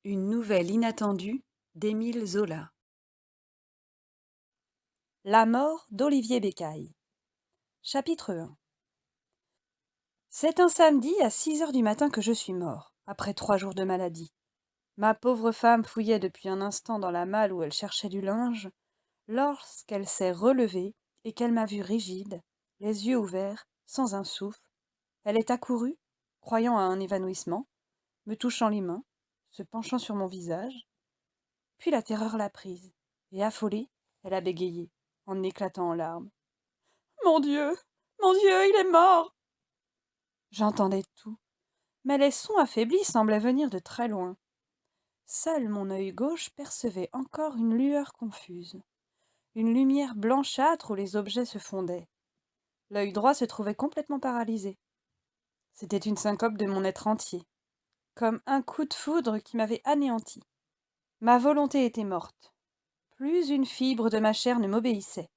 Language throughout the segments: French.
Une nouvelle inattendue d'Émile Zola. La mort d'Olivier Bécaille. Chapitre 1. C'est un samedi à 6 heures du matin que je suis mort, après 3 jours de maladie. Ma pauvre femme fouillait depuis un instant dans la malle où elle cherchait du linge, lorsqu'elle s'est relevée et qu'elle m'a vu rigide, les yeux ouverts, sans un souffle. Elle est accourue, croyant à un évanouissement, me touchant les mains, se penchant sur mon visage. Puis la terreur l'a prise, et affolée, elle a bégayé, en éclatant en larmes. Mon Dieu, il est mort. J'entendais tout, mais les sons affaiblis semblaient venir de très loin. Seul mon œil gauche percevait encore une lueur confuse, une lumière blanchâtre où les objets se fondaient. L'œil droit se trouvait complètement paralysé. C'était une syncope de mon être entier, comme un coup de foudre qui m'avait anéanti. Ma volonté était morte. Plus une fibre de ma chair ne m'obéissait.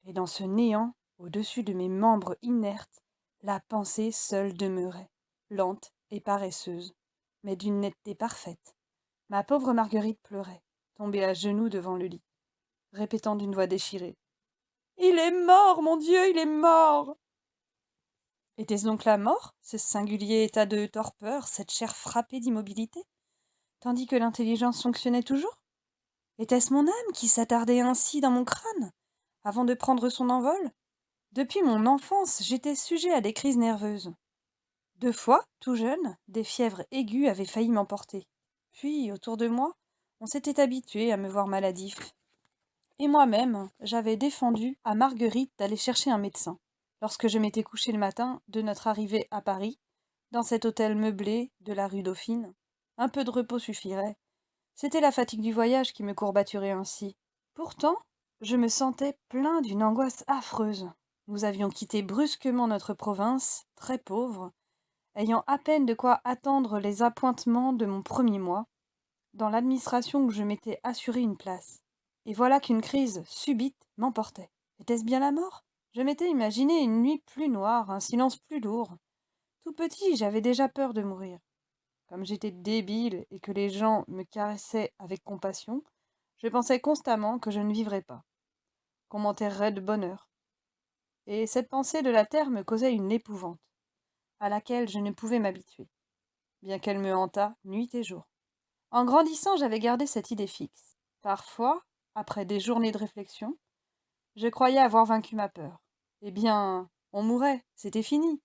Et dans ce néant, au-dessus de mes membres inertes, la pensée seule demeurait, lente et paresseuse, mais d'une netteté parfaite. Ma pauvre Marguerite pleurait, tombée à genoux devant le lit, répétant d'une voix déchirée. Il est mort, mon Dieu, il est mort. Était-ce donc la mort, ce singulier état de torpeur, cette chair frappée d'immobilité, tandis que l'intelligence fonctionnait toujours? Était-ce mon âme qui s'attardait ainsi dans mon crâne, avant de prendre son envol? Depuis mon enfance, j'étais sujet à des crises nerveuses. 2 fois, tout jeune, des fièvres aiguës avaient failli m'emporter. Puis, autour de moi, on s'était habitué à me voir maladif. Et moi-même, j'avais défendu à Marguerite d'aller chercher un médecin. Lorsque je m'étais couché le matin de notre arrivée à Paris, dans cet hôtel meublé de la rue Dauphine, un peu de repos suffirait. C'était la fatigue du voyage qui me courbaturait ainsi. Pourtant, je me sentais plein d'une angoisse affreuse. Nous avions quitté brusquement notre province, très pauvre, ayant à peine de quoi attendre les appointements de mon premier mois, dans l'administration où je m'étais assuré une place. Et voilà qu'une crise subite m'emportait. Était-ce bien la mort? Je m'étais imaginé une nuit plus noire, un silence plus lourd. Tout petit, j'avais déjà peur de mourir. Comme j'étais débile et que les gens me caressaient avec compassion, je pensais constamment que je ne vivrais pas, qu'on m'enterrerait de bonne heure. Et cette pensée de la terre me causait une épouvante, à laquelle je ne pouvais m'habituer, bien qu'elle me hantât nuit et jour. En grandissant, j'avais gardé cette idée fixe. Parfois, après des journées de réflexion, je croyais avoir vaincu ma peur. Eh bien, on mourrait, c'était fini.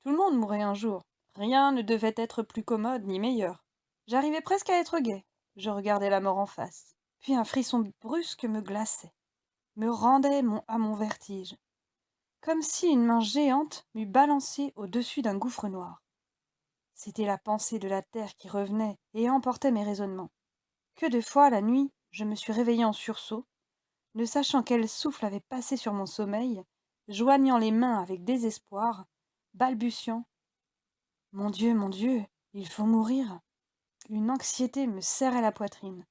Tout le monde mourrait un jour. Rien ne devait être plus commode ni meilleur. J'arrivais presque à être gai. Je regardais la mort en face. Puis un frisson brusque me glaçait, me rendait à mon vertige, comme si une main géante m'eût balancé au-dessus d'un gouffre noir. C'était la pensée de la terre qui revenait et emportait mes raisonnements. Que de fois, la nuit, je me suis réveillée en sursaut, ne sachant quel souffle avait passé sur mon sommeil, joignant les mains avec désespoir, balbutiant. Mon Dieu, il faut mourir. Une anxiété me serrait la poitrine.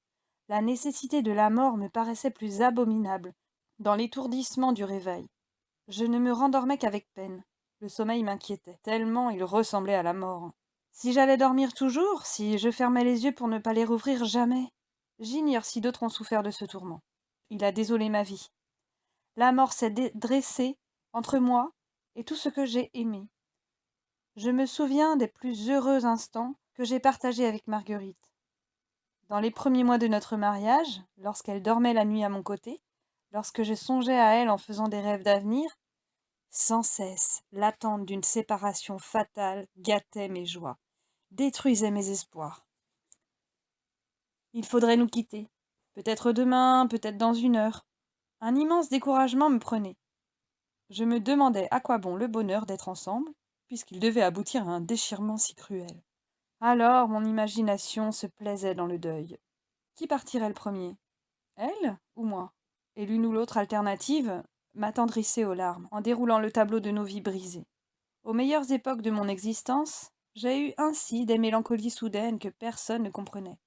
La nécessité de la mort me paraissait plus abominable, dans l'étourdissement du réveil. Je ne me rendormais qu'avec peine. Le sommeil m'inquiétait, tellement il ressemblait à la mort. Si j'allais dormir toujours, si je fermais les yeux pour ne pas les rouvrir jamais. J'ignore si d'autres ont souffert de ce tourment. Il a désolé ma vie. La mort s'est dressée entre moi et tout ce que j'ai aimé. Je me souviens des plus heureux instants que j'ai partagés avec Marguerite. Dans les premiers mois de notre mariage, lorsqu'elle dormait la nuit à mon côté, lorsque je songeais à elle en faisant des rêves d'avenir, sans cesse, l'attente d'une séparation fatale gâtait mes joies, détruisait mes espoirs. Il faudrait nous quitter. Peut-être demain, peut-être dans 1 heure. Un immense découragement me prenait. Je me demandais à quoi bon le bonheur d'être ensemble, puisqu'il devait aboutir à un déchirement si cruel. Alors mon imagination se plaisait dans le deuil. Qui partirait le premier? Elle ou moi? Et l'une ou l'autre alternative m'attendrissait aux larmes, en déroulant le tableau de nos vies brisées. Aux meilleures époques de mon existence, j'ai eu ainsi des mélancolies soudaines que personne ne comprenait.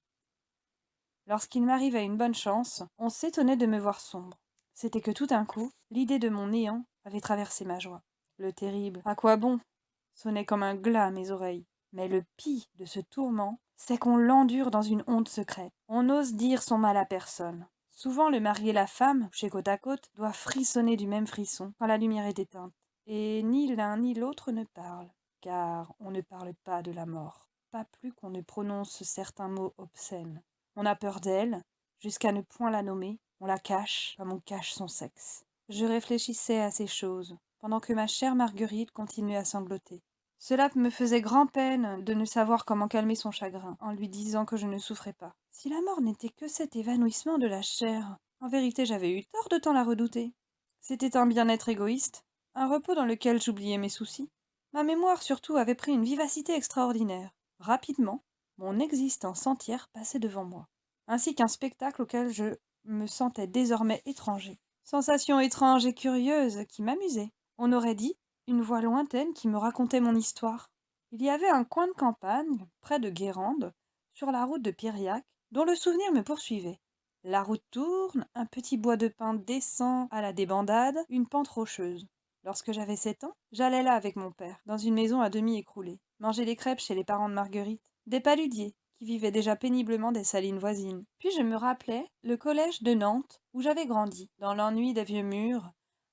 Lorsqu'il m'arrivait une bonne chance, on s'étonnait de me voir sombre. C'était que tout d'un coup, l'idée de mon néant avait traversé ma joie. Le terrible « à quoi bon ?» sonnait comme un glas à mes oreilles. Mais le pis de ce tourment, c'est qu'on l'endure dans une honte secrète. On n'ose dire son mal à personne. Souvent, le mari et la femme, couchés côte à côte, doivent frissonner du même frisson quand la lumière est éteinte. Et ni l'un ni l'autre ne parlent, car on ne parle pas de la mort, pas plus qu'on ne prononce certains mots obscènes. On a peur d'elle, jusqu'à ne point la nommer, on la cache comme on cache son sexe. Je réfléchissais à ces choses, pendant que ma chère Marguerite continuait à sangloter. Cela me faisait grand-peine de ne savoir comment calmer son chagrin, en lui disant que je ne souffrais pas. Si la mort n'était que cet évanouissement de la chair, en vérité j'avais eu tort de tant la redouter. C'était un bien-être égoïste, un repos dans lequel j'oubliais mes soucis. Ma mémoire surtout avait pris une vivacité extraordinaire. Rapidement, mon existence entière passait devant moi, ainsi qu'un spectacle auquel je me sentais désormais étranger. Sensation étrange et curieuse qui m'amusait. On aurait dit une voix lointaine qui me racontait mon histoire. Il y avait un coin de campagne, près de Guérande, sur la route de Piriac, dont le souvenir me poursuivait. La route tourne, un petit bois de pin descend à la débandade, une pente rocheuse. Lorsque j'avais 7 ans, j'allais là avec mon père, dans une maison à demi écroulée, manger des crêpes chez les parents de Marguerite, des paludiers, qui vivaient déjà péniblement des salines voisines. Puis je me rappelais le collège de Nantes, où j'avais grandi, dans l'ennui des vieux murs,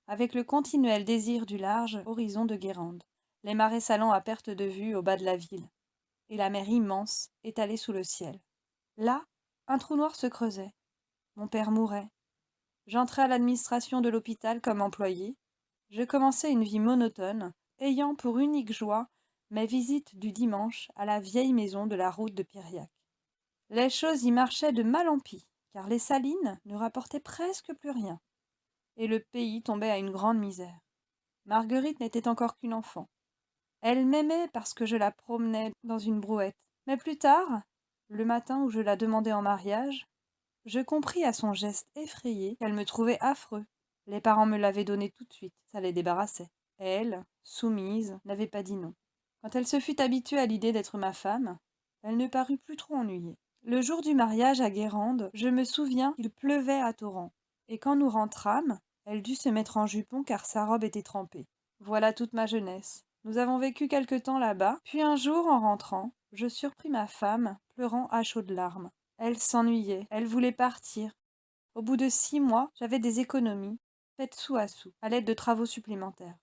avec le continuel désir du large horizon de Guérande, les marais salants à perte de vue au bas de la ville, et la mer immense étalée sous le ciel. Là, un trou noir se creusait. Mon père mourait. J'entrais à l'administration de l'hôpital comme employé. Je commençais une vie monotone, ayant pour unique joie mes visites du dimanche à la vieille maison de la route de Piriac. Les choses y marchaient de mal en pis, car les salines ne rapportaient presque plus rien, et le pays tombait à une grande misère. Marguerite n'était encore qu'une enfant. Elle m'aimait parce que je la promenais dans une brouette. Mais plus tard, le matin où je la demandai en mariage, je compris à son geste effrayé qu'elle me trouvait affreux. Les parents me l'avaient donné tout de suite, ça les débarrassait. Elle, soumise, n'avait pas dit non. Quand elle se fut habituée à l'idée d'être ma femme, elle ne parut plus trop ennuyée. Le jour du mariage à Guérande, je me souviens qu'il pleuvait à torrents, et quand nous rentrâmes, elle dut se mettre en jupon car sa robe était trempée. Voilà toute ma jeunesse. Nous avons vécu quelque temps là-bas, puis un jour, en rentrant, je surpris ma femme pleurant à chaudes larmes. Elle s'ennuyait, elle voulait partir. Au bout de 6 mois, j'avais des économies, faites sou à sou, à l'aide de travaux supplémentaires.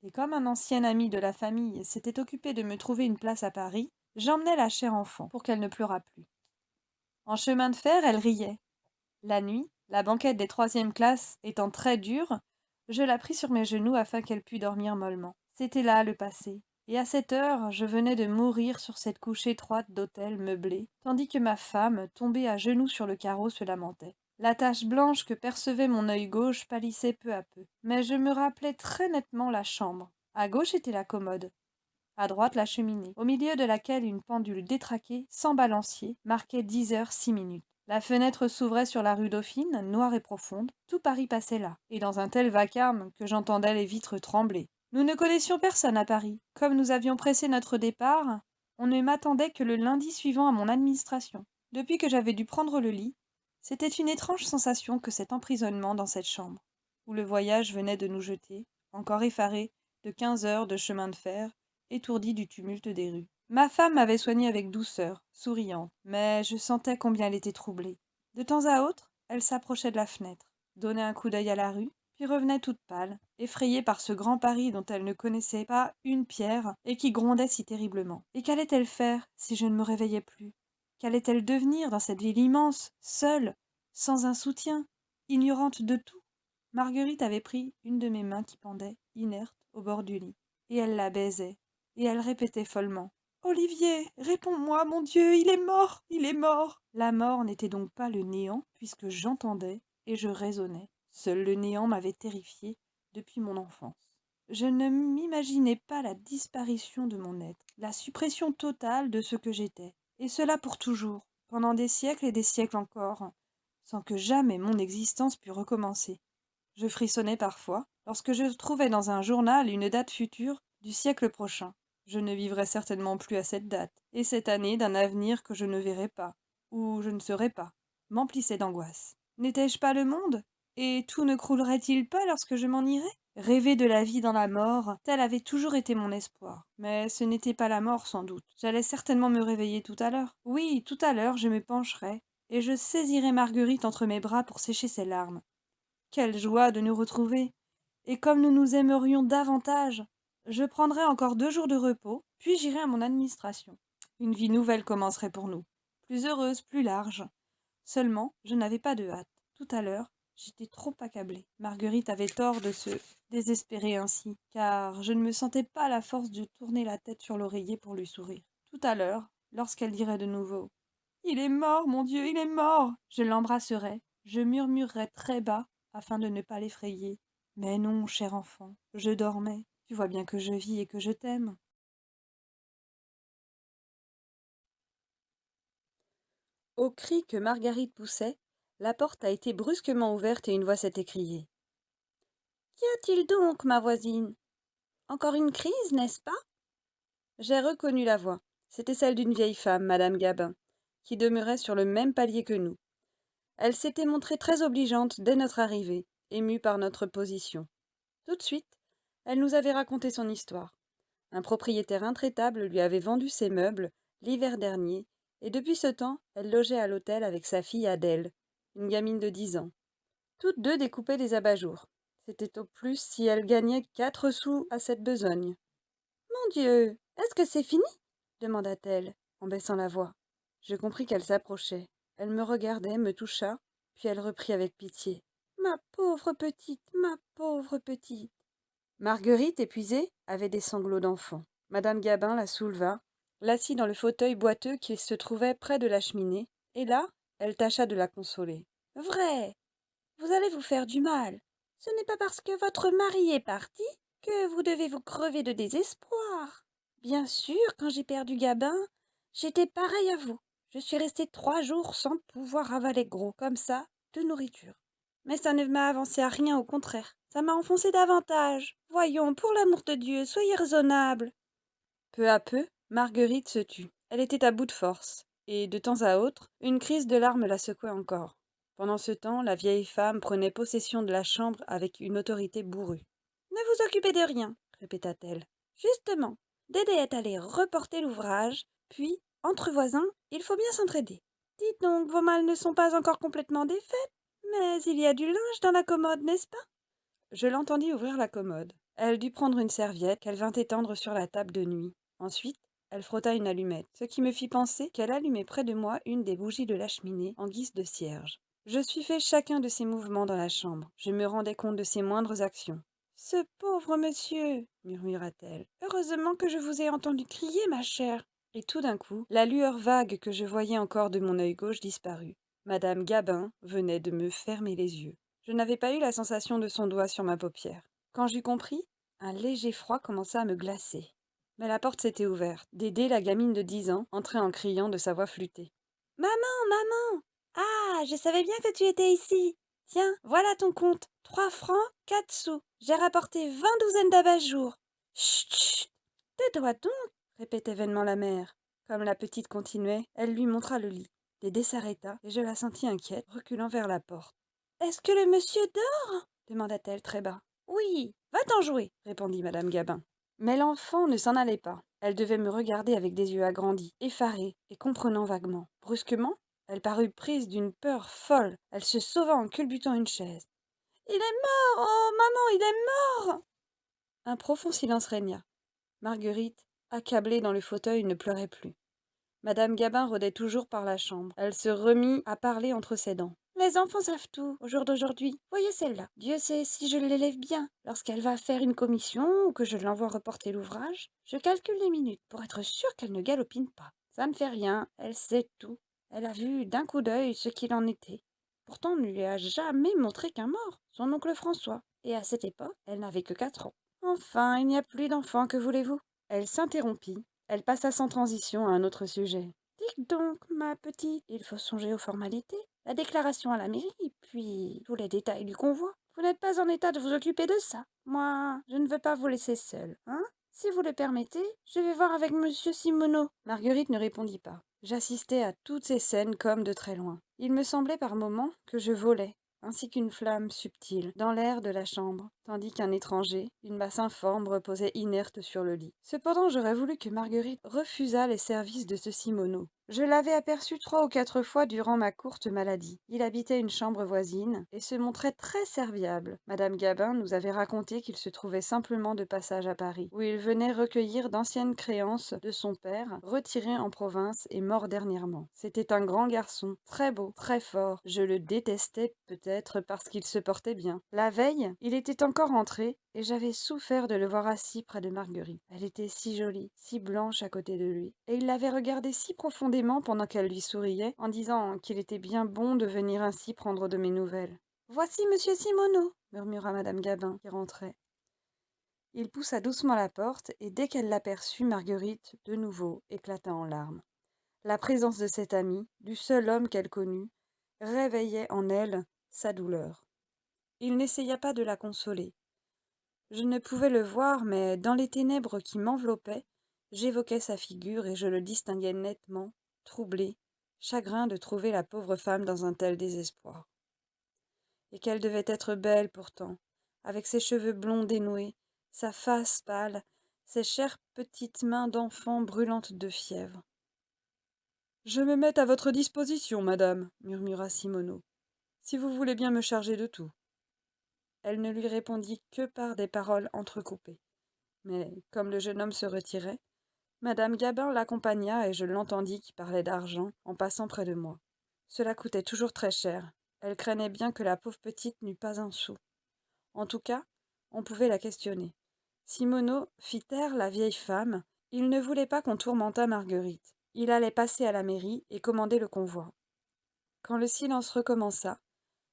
Et comme un ancien ami de la famille s'était occupé de me trouver une place à Paris, j'emmenai la chère enfant pour qu'elle ne pleurât plus. En chemin de fer, elle riait. La nuit, la banquette des 3e classes étant très dure, je la pris sur mes genoux afin qu'elle pût dormir mollement. C'était là le passé. Et à cette heure, je venais de mourir sur cette couche étroite d'hôtel meublé, tandis que ma femme, tombée à genoux sur le carreau, se lamentait. La tache blanche que percevait mon œil gauche pâlissait peu à peu. Mais je me rappelais très nettement la chambre. À gauche était la commode, à droite la cheminée, au milieu de laquelle une pendule détraquée, sans balancier, marquait 10 h 6 min. La fenêtre s'ouvrait sur la rue Dauphine, noire et profonde. Tout Paris passait là, et dans un tel vacarme que j'entendais les vitres trembler. Nous ne connaissions personne à Paris. Comme nous avions pressé notre départ, on ne m'attendait que le lundi suivant à mon administration. Depuis que j'avais dû prendre le lit, c'était une étrange sensation que cet emprisonnement dans cette chambre, où le voyage venait de nous jeter, encore effarés de 15 heures de chemin de fer, étourdis du tumulte des rues. Ma femme m'avait soignée avec douceur, souriante, mais je sentais combien elle était troublée. De temps à autre, elle s'approchait de la fenêtre, donnait un coup d'œil à la rue, puis revenait toute pâle, effrayée par ce grand Paris dont elle ne connaissait pas une pierre et qui grondait si terriblement. Et qu'allait-elle faire si je ne me réveillais plus? Qu'allait-elle devenir dans cette ville immense, seule, sans un soutien, ignorante de tout? Marguerite avait pris une de mes mains qui pendait, inerte, au bord du lit, et elle la baisait, et elle répétait follement: Olivier, réponds-moi, mon Dieu, il est mort, il est mort. La mort n'était donc pas le néant, puisque j'entendais et je raisonnais. Seul le néant m'avait terrifiée depuis mon enfance. Je ne m'imaginais pas la disparition de mon être, la suppression totale de ce que j'étais, et cela pour toujours, pendant des siècles et des siècles encore, sans que jamais mon existence pût recommencer. Je frissonnais parfois, lorsque je trouvais dans un journal une date future du siècle prochain. Je ne vivrai certainement plus à cette date, et cette année d'un avenir que je ne verrai pas, ou je ne serai pas, m'emplissait d'angoisse. N'étais-je pas le monde? Et tout ne croulerait-il pas lorsque je m'en irais? Rêver de la vie dans la mort, tel avait toujours été mon espoir. Mais ce n'était pas la mort sans doute. J'allais certainement me réveiller tout à l'heure. Oui, tout à l'heure je me pencherai, et je saisirai Marguerite entre mes bras pour sécher ses larmes. Quelle joie de nous retrouver! Et comme nous nous aimerions davantage! Je prendrai encore 2 jours de repos, puis j'irai à mon administration. Une vie nouvelle commencerait pour nous, plus heureuse, plus large. Seulement, je n'avais pas de hâte. Tout à l'heure, j'étais trop accablée. Marguerite avait tort de se désespérer ainsi, car je ne me sentais pas la force de tourner la tête sur l'oreiller pour lui sourire. Tout à l'heure, lorsqu'elle dirait de nouveau il est mort, mon Dieu, il est mort, je l'embrasserai, je murmurerai très bas afin de ne pas l'effrayer. Mais non, cher enfant, je dormais. Tu vois bien que je vis et que je t'aime. Au cri que Marguerite poussait, la porte a été brusquement ouverte et une voix s'est écriée. Qu'y a-t-il donc, ma voisine? Encore une crise, n'est-ce pas? J'ai reconnu la voix. C'était celle d'une vieille femme, madame Gabin, qui demeurait sur le même palier que nous. Elle s'était montrée très obligeante dès notre arrivée, émue par notre position. Tout de suite, elle nous avait raconté son histoire. Un propriétaire intraitable lui avait vendu ses meubles l'hiver dernier, et depuis ce temps, elle logeait à l'hôtel avec sa fille Adèle, une gamine de 10 ans. Toutes deux découpaient des abat-jours. C'était au plus si elle gagnait 4 sous à cette besogne. Mon Dieu, est-ce que c'est fini? Demanda-t-elle, en baissant la voix. Je compris qu'elle s'approchait. Elle me regardait, me toucha, puis elle reprit avec pitié. Ma pauvre petite, ma pauvre petite. Marguerite, épuisée, avait des sanglots d'enfant. Madame Gabin la souleva, l'assit dans le fauteuil boiteux qui se trouvait près de la cheminée, et là, elle tâcha de la consoler. Vrai, vous allez vous faire du mal. Ce n'est pas parce que votre mari est parti que vous devez vous crever de désespoir. Bien sûr, quand j'ai perdu Gabin, j'étais pareil à vous. Je suis restée 3 jours sans pouvoir avaler gros, comme ça, de nourriture. Mais ça ne m'a avancé à rien, au contraire. Ça m'a enfoncé davantage. Voyons, pour l'amour de Dieu, soyez raisonnable. Peu à peu, Marguerite se tut. Elle était à bout de force, et de temps à autre, une crise de larmes la secouait encore. Pendant ce temps, la vieille femme prenait possession de la chambre avec une autorité bourrue. Ne vous occupez de rien, répéta-t-elle. Justement, Dédé est allé reporter l'ouvrage, puis, entre voisins, il faut bien s'entraider. Dites donc, vos malles ne sont pas encore complètement défaites, mais il y a du linge dans la commode, n'est-ce pas? Je l'entendis ouvrir la commode. Elle dut prendre une serviette qu'elle vint étendre sur la table de nuit. Ensuite, elle frotta une allumette, ce qui me fit penser qu'elle allumait près de moi une des bougies de la cheminée en guise de cierge. Je suivais chacun de ses mouvements dans la chambre. Je me rendais compte de ses moindres actions. Ce pauvre monsieur, murmura-t-elle. Heureusement que je vous ai entendu crier, ma chère. Et tout d'un coup, la lueur vague que je voyais encore de mon œil gauche disparut. Madame Gabin venait de me fermer les yeux. Je n'avais pas eu la sensation de son doigt sur ma paupière. Quand j'eus compris, un léger froid commença à me glacer. Mais la porte s'était ouverte. Dédé, la gamine de 10 ans, entrait en criant de sa voix flûtée. Maman, maman! Ah, je savais bien que tu étais ici. Tiens, voilà ton compte. 3 francs, 4 sous. J'ai rapporté 20 douzaines d'abat-jours. Chut, chut! Tais-toi donc, répétait vainement la mère. Comme la petite continuait, elle lui montra le lit. Dédé s'arrêta, et je la sentis inquiète, reculant vers la porte. Est-ce que le monsieur dort? Demanda-t-elle très bas. Oui, va-t'en jouer, répondit madame Gabin. Mais l'enfant ne s'en allait pas. Elle devait me regarder avec des yeux agrandis, effarés et comprenant vaguement. Brusquement, elle parut prise d'une peur folle. Elle se sauva en culbutant une chaise. Il est mort! Oh, maman, il est mort! Un profond silence régna. Marguerite, accablée dans le fauteuil, ne pleurait plus. Madame Gabin rôdait toujours par la chambre. Elle se remit à parler entre ses dents. Les enfants savent tout, au jour d'aujourd'hui. Voyez celle-là. Dieu sait si je l'élève bien. Lorsqu'elle va faire une commission ou que je l'envoie reporter l'ouvrage, je calcule les minutes pour être sûre qu'elle ne galopine pas. Ça ne fait rien, elle sait tout. Elle a vu d'un coup d'œil ce qu'il en était. Pourtant, on ne lui a jamais montré qu'un mort, son oncle François. Et à cette époque, elle n'avait que 4 ans. Enfin, il n'y a plus d'enfants, que voulez-vous? Elle s'interrompit. Elle passa sans transition à un autre sujet. Dites donc, ma petite, il faut songer aux formalités, la déclaration à la mairie, puis tous les détails du convoi. Vous n'êtes pas en état de vous occuper de ça. Moi, je ne veux pas vous laisser seule, hein? Si vous le permettez, je vais voir avec monsieur Simoneau. Marguerite ne répondit pas. J'assistais à toutes ces scènes comme de très loin. Il me semblait par moments que je volais, ainsi qu'une flamme subtile, dans l'air de la chambre, tandis qu'un étranger, une masse informe, reposait inerte sur le lit. Cependant, j'aurais voulu que Marguerite refusât les services de ce Simoneau. Je l'avais aperçu 3 ou 4 fois durant ma courte maladie. Il habitait une chambre voisine et se montrait très serviable. Madame Gabin nous avait raconté qu'il se trouvait simplement de passage à Paris, où il venait recueillir d'anciennes créances de son père, retiré en province et mort dernièrement. C'était un grand garçon, très beau, très fort. Je le détestais peut-être parce qu'il se portait bien. La veille, il était encore entré et j'avais souffert de le voir assis près de Marguerite. Elle était si jolie, si blanche à côté de lui, et il l'avait regardée si profondément pendant qu'elle lui souriait, en disant qu'il était bien bon de venir ainsi prendre de mes nouvelles. « Voici monsieur Simoneau !» murmura madame Gabin, qui rentrait. Il poussa doucement la porte, et dès qu'elle l'aperçut, Marguerite, de nouveau, éclata en larmes. La présence de cet ami, du seul homme qu'elle connût, réveillait en elle sa douleur. Il n'essaya pas de la consoler. Je ne pouvais le voir, mais dans les ténèbres qui m'enveloppaient, j'évoquais sa figure et je le distinguais nettement, troublé, chagrin de trouver la pauvre femme dans un tel désespoir. Et qu'elle devait être belle pourtant, avec ses cheveux blonds dénoués, sa face pâle, ses chères petites mains d'enfant brûlantes de fièvre. « Je me mets à votre disposition, madame, murmura Simoneau, si vous voulez bien me charger de tout. » Elle ne lui répondit que par des paroles entrecoupées. Mais, comme le jeune homme se retirait, madame Gabin l'accompagna et je l'entendis qui parlait d'argent en passant près de moi. Cela coûtait toujours très cher. Elle craignait bien que la pauvre petite n'eût pas un sou. En tout cas, on pouvait la questionner. Simoneau fit taire la vieille femme. Il ne voulait pas qu'on tourmentât Marguerite. Il allait passer à la mairie et commander le convoi. Quand le silence recommença,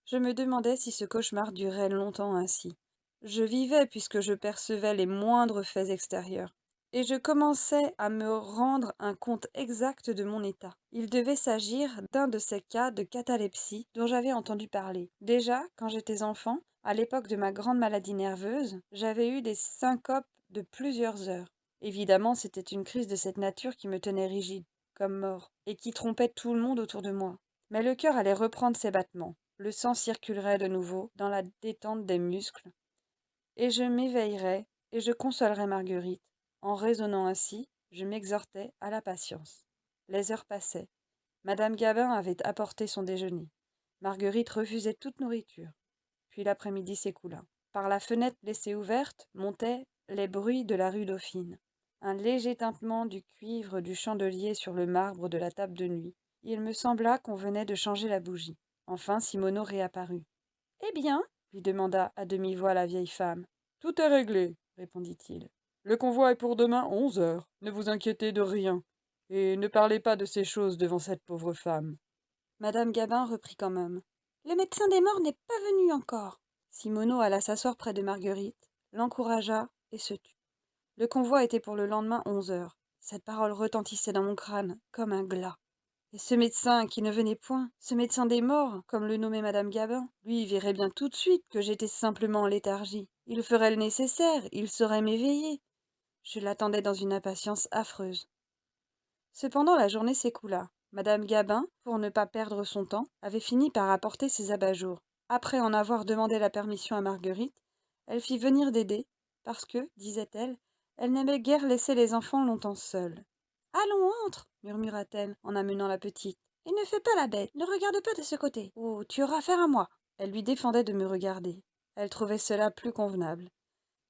je me demandais si ce cauchemar durerait longtemps ainsi. Je vivais puisque je percevais les moindres faits extérieurs, et je commençais à me rendre un compte exact de mon état. Il devait s'agir d'un de ces cas de catalepsie dont j'avais entendu parler. Déjà, quand j'étais enfant, à l'époque de ma grande maladie nerveuse, j'avais eu des syncopes de plusieurs heures. Évidemment, c'était une crise de cette nature qui me tenait rigide, comme mort, et qui trompait tout le monde autour de moi. Mais le cœur allait reprendre ses battements. Le sang circulerait de nouveau dans la détente des muscles, et je m'éveillerais et je consolerais Marguerite. En raisonnant ainsi, je m'exhortais à la patience. Les heures passaient. Madame Gabin avait apporté son déjeuner. Marguerite refusait toute nourriture. Puis l'après-midi s'écoula. Par la fenêtre laissée ouverte montaient les bruits de la rue Dauphine. Un léger tintement du cuivre du chandelier sur le marbre de la table de nuit. Il me sembla qu'on venait de changer la bougie. Enfin, Simoneau réapparut. « Eh bien ?» lui demanda à demi-voix la vieille femme. « Tout est réglé, » répondit-il. « Le convoi est pour demain 11 heures. Ne vous inquiétez de rien. Et ne parlez pas de ces choses devant cette pauvre femme. » Madame Gabin reprit quand même. « Le médecin des morts n'est pas venu encore. » Simoneau alla s'asseoir près de Marguerite, l'encouragea et se tut. Le convoi était pour le lendemain 11 heures. Cette parole retentissait dans mon crâne comme un glas. Et ce médecin qui ne venait point, ce médecin des morts, comme le nommait madame Gabin, lui verrait bien tout de suite que j'étais simplement en léthargie. Il ferait le nécessaire, il saurait m'éveiller. Je l'attendais dans une impatience affreuse. Cependant la journée s'écoula. Madame Gabin, pour ne pas perdre son temps, avait fini par apporter ses abat-jours. Après en avoir demandé la permission à Marguerite, elle fit venir Dédé, parce que, disait-elle, elle n'aimait guère laisser les enfants longtemps seuls. « Allons, entre !» murmura-t-elle en amenant la petite. « Et ne fais pas la bête, ne regarde pas de ce côté. Oh, tu auras affaire à moi !» Elle lui défendait de me regarder. Elle trouvait cela plus convenable.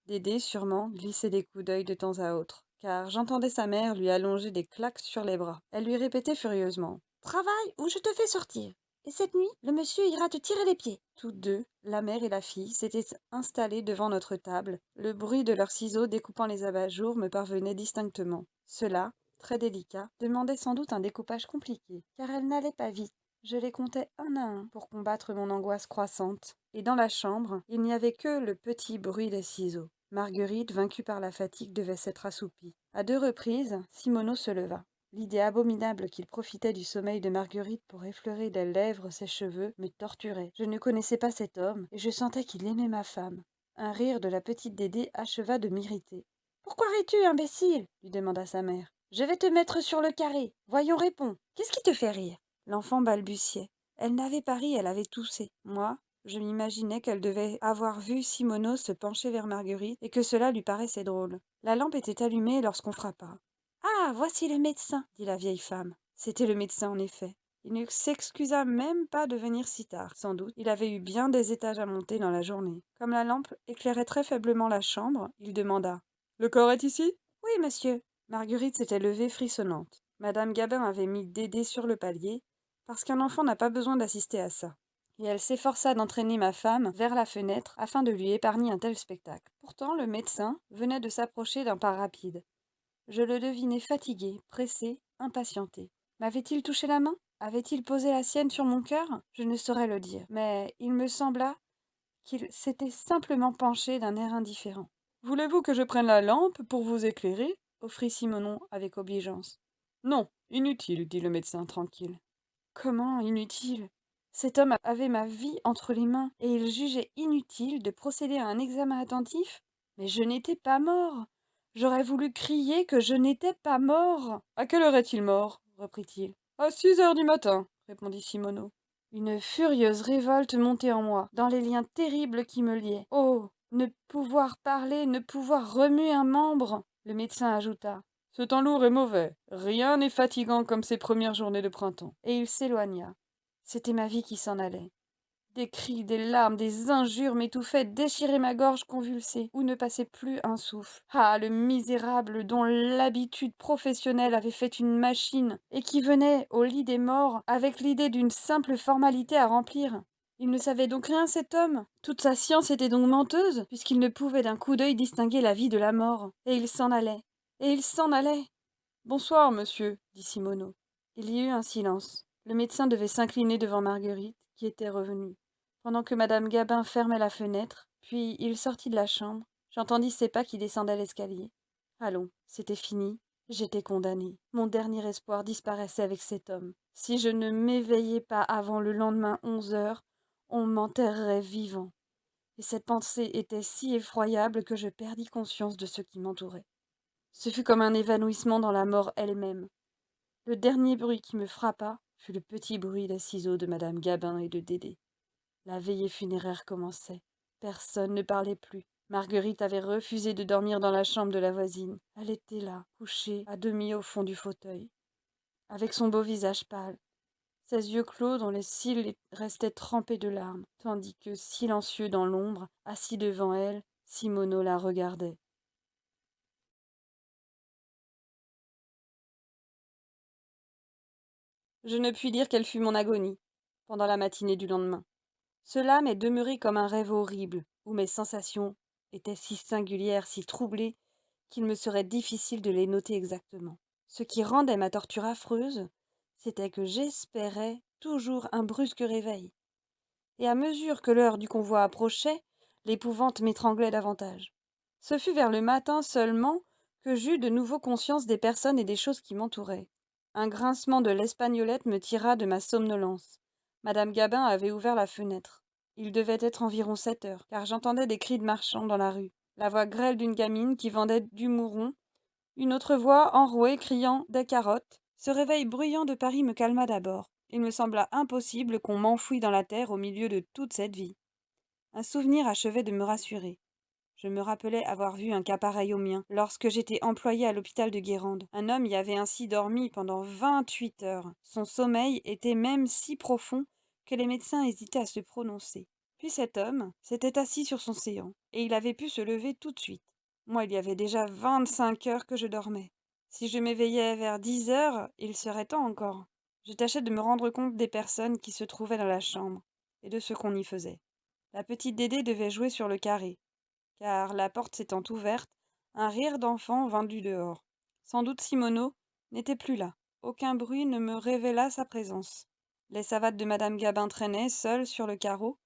Dédé, sûrement, glissait des coups d'œil de temps à autre, car j'entendais sa mère lui allonger des claques sur les bras. Elle lui répétait furieusement. « Travaille ou je te fais sortir. Et cette nuit, le monsieur ira te tirer les pieds. » Toutes deux, la mère et la fille, s'étaient installées devant notre table. Le bruit de leurs ciseaux découpant les abat-jours me parvenait distinctement. Cela, très délicat, demandait sans doute un découpage compliqué, car elles n'allaient pas vite. Je les comptais un à un pour combattre mon angoisse croissante, et dans la chambre, il n'y avait que le petit bruit des ciseaux. Marguerite, vaincue par la fatigue, devait s'être assoupie. À 2 reprises, Simoneau se leva. L'idée abominable qu'il profitait du sommeil de Marguerite pour effleurer des lèvres ses cheveux me torturait. Je ne connaissais pas cet homme, et je sentais qu'il aimait ma femme. Un rire de la petite Dédé acheva de m'irriter. « Pourquoi ris-tu, imbécile ?» lui demanda sa mère. « Je vais te mettre sur le carré. Voyons, réponds. Qu'est-ce qui te fait rire ?» L'enfant balbutiait. Elle n'avait pas ri, elle avait toussé. Moi, Je m'imaginais qu'elle devait avoir vu Simoneau se pencher vers Marguerite et que cela lui paraissait drôle. La lampe était allumée lorsqu'on frappa. « Ah, voici le médecin !» dit la vieille femme. C'était le médecin en effet. Il ne s'excusa même pas de venir si tard. Sans doute, il avait eu bien des étages à monter dans la journée. Comme la lampe éclairait très faiblement la chambre, il demanda : « Le corps est ici ? » ?»« Oui, monsieur. » Marguerite s'était levée frissonnante. Madame Gabin avait mis Dédé sur le palier, parce qu'un enfant n'a pas besoin d'assister à ça. Et elle s'efforça d'entraîner ma femme vers la fenêtre afin de lui épargner un tel spectacle. Pourtant, le médecin venait de s'approcher d'un pas rapide. Je le devinais fatigué, pressé, impatienté. M'avait-il touché la main ? Avait-il posé la sienne sur mon cœur ? Je ne saurais le dire, mais il me sembla qu'il s'était simplement penché d'un air indifférent. « Voulez-vous que je prenne la lampe pour vous éclairer ?» offrit Simonon avec obligeance. « Non, inutile, dit le médecin tranquille. »« Comment inutile ? Cet homme avait ma vie entre les mains, et il jugeait inutile de procéder à un examen attentif ? Mais je n'étais pas mort. J'aurais voulu crier que je n'étais pas mort. »« À quelle heure est-il mort ? » reprit-il. « À 6 heures du matin, répondit Simoneau. Une furieuse révolte montait en moi, dans les liens terribles qui me liaient. Oh, ne pouvoir parler, ne pouvoir remuer un membre. Le médecin ajouta : « Ce temps lourd est mauvais. Rien n'est fatigant comme ces premières journées de printemps. » Et il s'éloigna. C'était ma vie qui s'en allait. Des cris, des larmes, des injures m'étouffaient, déchiraient ma gorge convulsée, où ne passait plus un souffle. Ah, le misérable dont l'habitude professionnelle avait fait une machine, et qui venait au lit des morts avec l'idée d'une simple formalité à remplir. Il ne savait donc rien, cet homme. Toute sa science était donc menteuse, puisqu'il ne pouvait d'un coup d'œil distinguer la vie de la mort. Et il s'en allait. Et il s'en allait. « Bonsoir, monsieur, dit Simoneau. » Il y eut un silence. Le médecin devait s'incliner devant Marguerite, qui était revenue. Pendant que madame Gabin fermait la fenêtre, puis il sortit de la chambre, j'entendis ses pas qui descendaient l'escalier. Allons, c'était fini, j'étais condamnée. Mon dernier espoir disparaissait avec cet homme. Si je ne m'éveillais pas avant le lendemain 11 heures, on m'enterrerait vivant. Et cette pensée était si effroyable que je perdis conscience de ce qui m'entourait. Ce fut comme un évanouissement dans la mort elle-même. Le dernier bruit qui me frappa fut le petit bruit des ciseaux de madame Gabin et de Dédé. La veillée funéraire commençait. Personne ne parlait plus. Marguerite avait refusé de dormir dans la chambre de la voisine. Elle était là, couchée à demi au fond du fauteuil, avec son beau visage pâle, ses yeux clos dont les cils restaient trempés de larmes, tandis que, silencieux dans l'ombre, assis devant elle, Simoneau la regardait. Je ne puis dire quelle fut mon agonie pendant la matinée du lendemain. Cela m'est demeuré comme un rêve horrible, où mes sensations étaient si singulières, si troublées, qu'il me serait difficile de les noter exactement. Ce qui rendait ma torture affreuse, c'était que j'espérais toujours un brusque réveil. Et à mesure que l'heure du convoi approchait, l'épouvante m'étranglait davantage. Ce fut vers le matin seulement que j'eus de nouveau conscience des personnes et des choses qui m'entouraient. Un grincement de l'espagnolette me tira de ma somnolence. Madame Gabin avait ouvert la fenêtre. Il devait être environ 7 heures, car j'entendais des cris de marchands dans la rue, la voix grêle d'une gamine qui vendait du mouron, une autre voix enrouée criant des carottes. Ce réveil bruyant de Paris me calma d'abord. Il me sembla impossible qu'on m'enfouît dans la terre au milieu de toute cette vie. Un souvenir achevait de me rassurer. Je me rappelais avoir vu un cas pareil au mien, lorsque j'étais employée à l'hôpital de Guérande. Un homme y avait ainsi dormi pendant 28 heures. Son sommeil était même si profond que les médecins hésitaient à se prononcer. Puis cet homme s'était assis sur son séant, et il avait pu se lever tout de suite. Moi, il y avait déjà 25 heures que je dormais. Si je m'éveillais vers 10 heures, il serait temps encore. Je tâchais de me rendre compte des personnes qui se trouvaient dans la chambre, et de ce qu'on y faisait. La petite Dédé devait jouer sur le carré, car, la porte s'étant ouverte, un rire d'enfant vint du dehors. Sans doute Simoneau n'était plus là. Aucun bruit ne me révéla sa présence. Les savates de madame Gabin traînaient, seules, sur le carreau.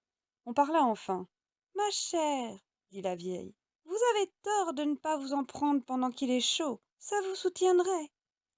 On parla enfin. « Ma chère, dit la vieille, vous avez tort de ne pas vous en prendre pendant qu'il est chaud. Ça vous soutiendrait. »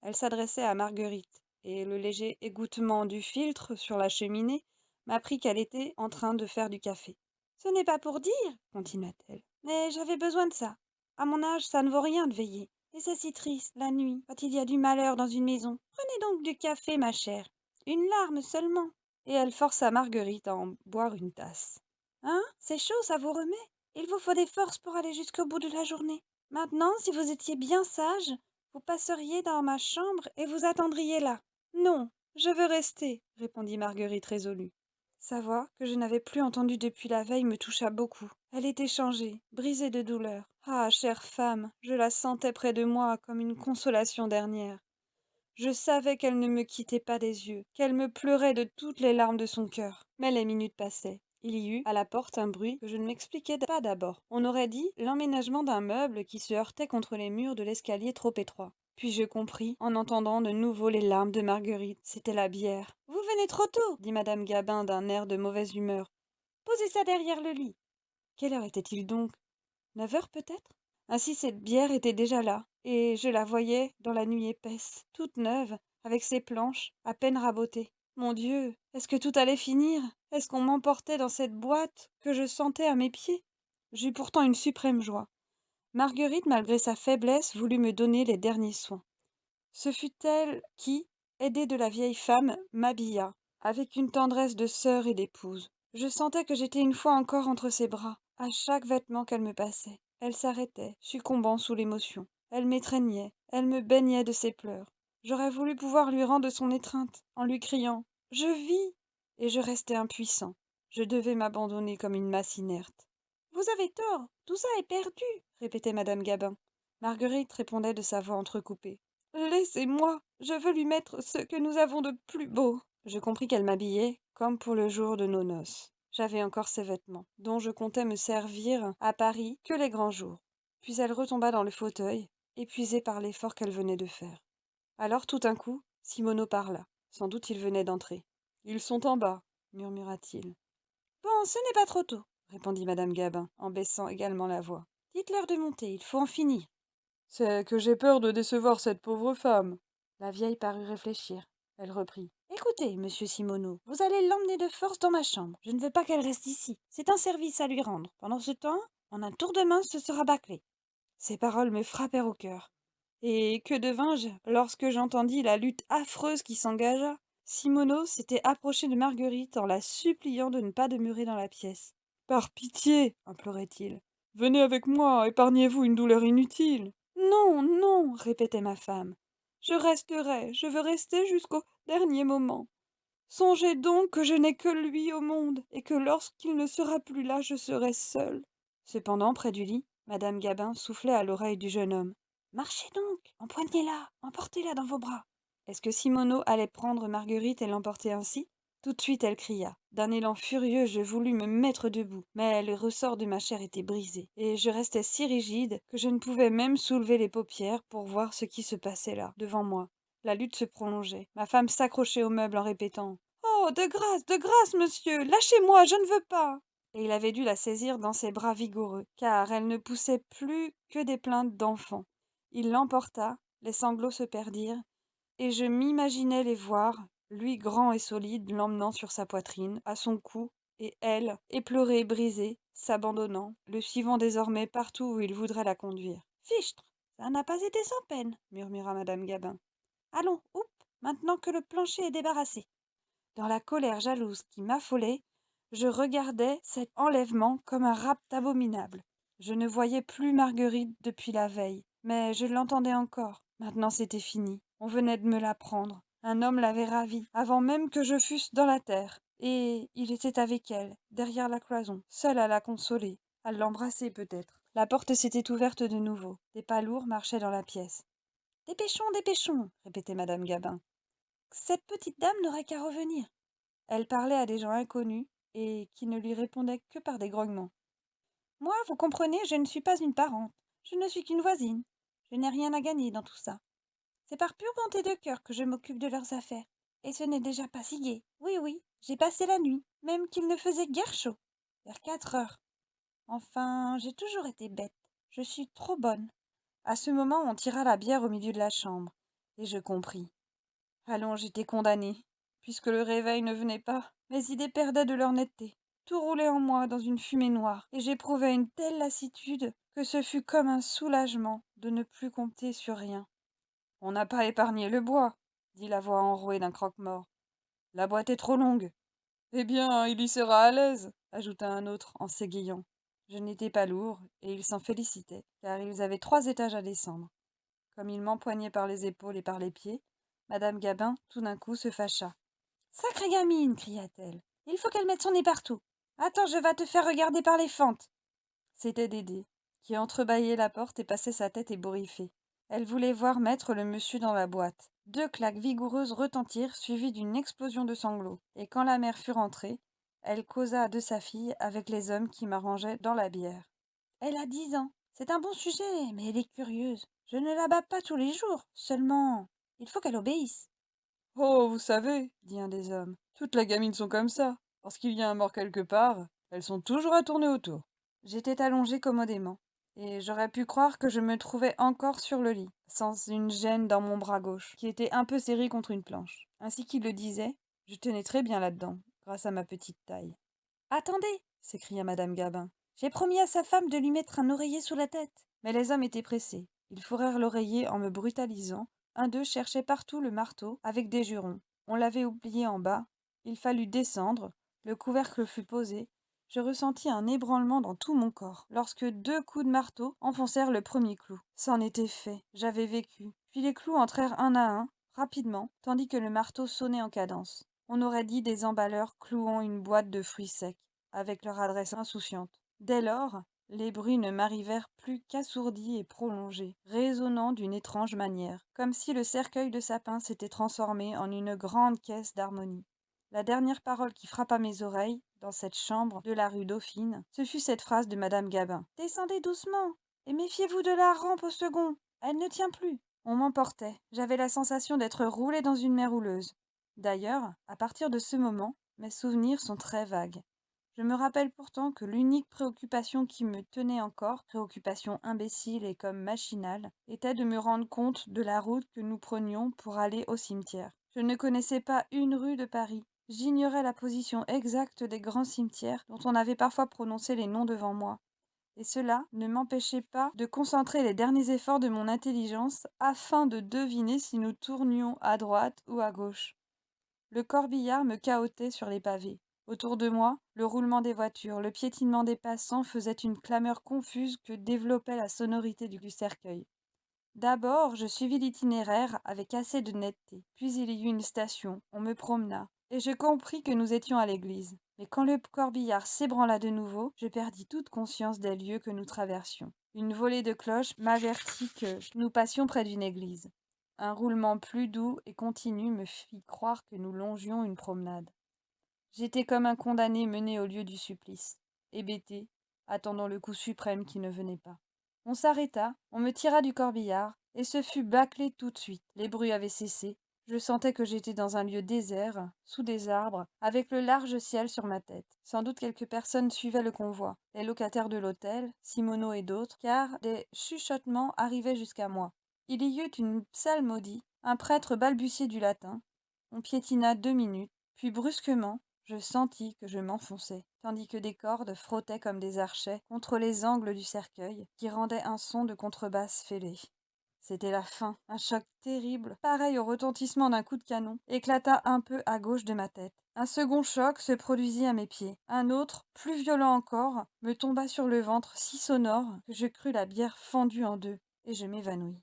Elle s'adressait à Marguerite, et le léger égouttement du filtre sur la cheminée m'apprit qu'elle était en train de faire du café. « Ce n'est pas pour dire, continua-t-elle, mais j'avais besoin de ça. À mon âge, ça ne vaut rien de veiller. Et c'est si triste, la nuit, quand il y a du malheur dans une maison. Prenez donc du café, ma chère. Une larme seulement. » Et elle força Marguerite à en boire une tasse. Hein? C'est chaud, ça vous remet? Il vous faut des forces pour aller jusqu'au bout de la journée. Maintenant, si vous étiez bien sage, vous passeriez dans ma chambre et vous attendriez là. Non, je veux rester, répondit Marguerite résolue. Sa voix, que je n'avais plus entendue depuis la veille, me toucha beaucoup. Elle était changée, brisée de douleur. Ah, chère femme, je la sentais près de moi comme une consolation dernière. Je savais qu'elle ne me quittait pas des yeux, qu'elle me pleurait de toutes les larmes de son cœur. Mais les minutes passaient. Il y eut à la porte un bruit que je ne m'expliquais pas d'abord. On aurait dit l'emménagement d'un meuble qui se heurtait contre les murs de l'escalier trop étroit. Puis je compris, en entendant de nouveau les larmes de Marguerite. C'était la bière. Vous venez trop tôt, dit madame Gabin d'un air de mauvaise humeur. Posez ça derrière le lit. Quelle heure était-il donc? 9 heures peut-être? Ainsi cette bière était déjà là, et je la voyais dans la nuit épaisse, toute neuve, avec ses planches, à peine rabotées. Mon Dieu, est-ce que tout allait finir? Est-ce qu'on m'emportait dans cette boîte que je sentais à mes pieds? J'eus pourtant une suprême joie. Marguerite, malgré sa faiblesse, voulut me donner les derniers soins. Ce fut elle qui, aidée de la vieille femme, m'habilla, avec une tendresse de sœur et d'épouse. Je sentais que j'étais une fois encore entre ses bras. À chaque vêtement qu'elle me passait, elle s'arrêtait, succombant sous l'émotion. Elle m'étreignait, elle me baignait de ses pleurs. J'aurais voulu pouvoir lui rendre son étreinte, en lui criant « Je vis !» Et je restais impuissant. Je devais m'abandonner comme une masse inerte. « Vous avez tort, tout ça est perdu !» répétait madame Gabin. Marguerite répondait de sa voix entrecoupée. Laissez-moi, je veux lui mettre ce que nous avons de plus beau. Je compris qu'elle m'habillait comme pour le jour de nos noces. J'avais encore ces vêtements, dont je comptais me servir à Paris que les grands jours. Puis elle retomba dans le fauteuil, épuisée par l'effort qu'elle venait de faire. Alors tout d'un coup, Simoneau parla. Sans doute il venait d'entrer. Ils sont en bas, murmura-t-il. Bon, ce n'est pas trop tôt, répondit madame Gabin, en baissant également la voix. Dites-leur de monter, il faut en finir. C'est que j'ai peur de décevoir cette pauvre femme. La vieille parut réfléchir. Elle reprit. Écoutez, monsieur Simoneau, vous allez l'emmener de force dans ma chambre. Je ne veux pas qu'elle reste ici. C'est un service à lui rendre. Pendant ce temps, en un tour de main, ce sera bâclé. Ces paroles me frappèrent au cœur. Et que devins-je lorsque j'entendis la lutte affreuse qui s'engagea? Simoneau s'était approché de Marguerite en la suppliant de ne pas demeurer dans la pièce. Par pitié, implorait-il. Venez avec moi, épargnez-vous une douleur inutile. Non, non, répétait ma femme. Je resterai, je veux rester jusqu'au dernier moment. Songez donc que je n'ai que lui au monde, et que lorsqu'il ne sera plus là, je serai seule. Cependant, près du lit, madame Gabin soufflait à l'oreille du jeune homme. Marchez donc, empoignez-la, emportez-la dans vos bras. Est-ce que Simoneau allait prendre Marguerite et l'emporter ainsi? Tout de suite elle cria. D'un élan furieux, je voulus me mettre debout, mais les ressorts de ma chair étaient brisés, et je restais si rigide que je ne pouvais même soulever les paupières pour voir ce qui se passait là, devant moi. La lutte se prolongeait. Ma femme s'accrochait au meuble en répétant Oh, de grâce, monsieur, lâchez-moi, je ne veux pas. Et il avait dû la saisir dans ses bras vigoureux, car elle ne poussait plus que des plaintes d'enfant. Il l'emporta, les sanglots se perdirent, et je m'imaginais les voir, lui grand et solide, l'emmenant sur sa poitrine, à son cou, et elle, éplorée et brisée, s'abandonnant, le suivant désormais partout où il voudrait la conduire. Fichtre, ça n'a pas été sans peine, murmura madame Gabin. Allons, houp, maintenant que le plancher est débarrassé. Dans la colère jalouse qui m'affolait, je regardais cet enlèvement comme un rapt abominable. Je ne voyais plus Marguerite depuis la veille, mais je l'entendais encore. Maintenant c'était fini. On venait de me la prendre. Un homme l'avait ravie, avant même que je fusse dans la terre. Et il était avec elle, derrière la cloison, seul à la consoler, à l'embrasser peut-être. La porte s'était ouverte de nouveau. Des pas lourds marchaient dans la pièce. Dépêchons, dépêchons, répétait madame Gabin. Cette petite dame n'aurait qu'à revenir. Elle parlait à des gens inconnus et qui ne lui répondaient que par des grognements. Moi, vous comprenez, je ne suis pas une parente. Je ne suis qu'une voisine. Je n'ai rien à gagner dans tout ça. C'est par pure bonté de cœur que je m'occupe de leurs affaires. Et ce n'est déjà pas si gai. Oui, oui, j'ai passé la nuit, même qu'il ne faisait guère chaud. Vers 4 heures. Enfin, j'ai toujours été bête. Je suis trop bonne. À ce moment, on tira la bière au milieu de la chambre, et je compris. Allons, j'étais condamnée, puisque le réveil ne venait pas. Mes idées perdaient de leur netteté. Tout roulait en moi dans une fumée noire, et j'éprouvais une telle lassitude que ce fut comme un soulagement de ne plus compter sur rien. On n'a pas épargné le bois, dit la voix enrouée d'un croque-mort. La boîte est trop longue. Eh bien, il y sera à l'aise. ajouta un autre en s'égayant. Je n'étais pas lourd, et ils s'en félicitaient, car ils avaient 3 étages à descendre. Comme ils m'empoignaient par les épaules et par les pieds, madame Gabin, tout d'un coup, se fâcha. Sacrée gamine, cria-t-elle. Il faut qu'elle mette son nez partout. Attends, je vais te faire regarder par les fentes. C'était Dédé, qui entrebâillait la porte et passait sa tête ébouriffée. Elle voulait voir mettre le monsieur dans la boîte. 2 claques vigoureuses retentirent, suivies d'une explosion de sanglots. Et quand la mère fut rentrée, elle causa de sa fille avec les hommes qui m'arrangeaient dans la bière. Elle a 10 ans. C'est un bon sujet, mais elle est curieuse. Je ne la bats pas tous les jours. Seulement, il faut qu'elle obéisse. Oh, vous savez, dit un des hommes, toutes les gamines sont comme ça. Lorsqu'il y a un mort quelque part, elles sont toujours à tourner autour. J'étais allongée commodément, et j'aurais pu croire que je me trouvais encore sur le lit, sans une gêne dans mon bras gauche, qui était un peu serré contre une planche. Ainsi qu'il le disait, je tenais très bien là-dedans, grâce à ma petite taille. Attendez, s'écria madame Gabin. J'ai promis à sa femme de lui mettre un oreiller sous la tête. Mais les hommes étaient pressés. Ils fourrèrent l'oreiller en me brutalisant. Un d'eux cherchait partout le marteau, avec des jurons. On l'avait oublié en bas. Il fallut descendre. Le couvercle fut posé. Je ressentis un ébranlement dans tout mon corps, lorsque 2 coups de marteau enfoncèrent le premier clou. C'en était fait. J'avais vécu. Puis les clous entrèrent un à un, rapidement, tandis que le marteau sonnait en cadence. On aurait dit des emballeurs clouant une boîte de fruits secs, avec leur adresse insouciante. Dès lors, les bruits ne m'arrivèrent plus qu'assourdis et prolongés, résonnant d'une étrange manière, comme si le cercueil de sapin s'était transformé en une grande caisse d'harmonie. La dernière parole qui frappa mes oreilles, dans cette chambre de la rue Dauphine, ce fut cette phrase de madame Gabin. « Descendez doucement, et méfiez-vous de la rampe au second, elle ne tient plus. » On m'emportait, j'avais la sensation d'être roulée dans une mer houleuse. D'ailleurs, à partir de ce moment, mes souvenirs sont très vagues. Je me rappelle pourtant que l'unique préoccupation qui me tenait encore, préoccupation imbécile et comme machinale, était de me rendre compte de la route que nous prenions pour aller au cimetière. Je ne connaissais pas une rue de Paris. J'ignorais la position exacte des grands cimetières dont on avait parfois prononcé les noms devant moi. Et cela ne m'empêchait pas de concentrer les derniers efforts de mon intelligence afin de deviner si nous tournions à droite ou à gauche. Le corbillard me cahotait sur les pavés. Autour de moi, le roulement des voitures, le piétinement des passants faisaient une clameur confuse que développait la sonorité du cercueil. D'abord, je suivis l'itinéraire avec assez de netteté. Puis il y eut une station, on me promena, et je compris que nous étions à l'église. Mais quand le corbillard s'ébranla de nouveau, je perdis toute conscience des lieux que nous traversions. Une volée de cloches m'avertit que nous passions près d'une église. Un roulement plus doux et continu me fit croire que nous longions une promenade. J'étais comme un condamné mené au lieu du supplice, hébété, attendant le coup suprême qui ne venait pas. On s'arrêta, on me tira du corbillard, et ce fut bâclé tout de suite. Les bruits avaient cessé. Je sentais que j'étais dans un lieu désert, sous des arbres, avec le large ciel sur ma tête. Sans doute quelques personnes suivaient le convoi, les locataires de l'hôtel, Simoneau et d'autres, car des chuchotements arrivaient jusqu'à moi. Il y eut une psalmodie, un prêtre balbutiait du latin. On piétina 2 minutes, puis brusquement, je sentis que je m'enfonçais, tandis que des cordes frottaient comme des archets contre les angles du cercueil, qui rendaient un son de contrebasse fêlée. C'était la fin. Un choc terrible, pareil au retentissement d'un coup de canon, éclata un peu à gauche de ma tête. Un second choc se produisit à mes pieds. Un autre, plus violent encore, me tomba sur le ventre si sonore que je crus la bière fendue en deux, et je m'évanouis.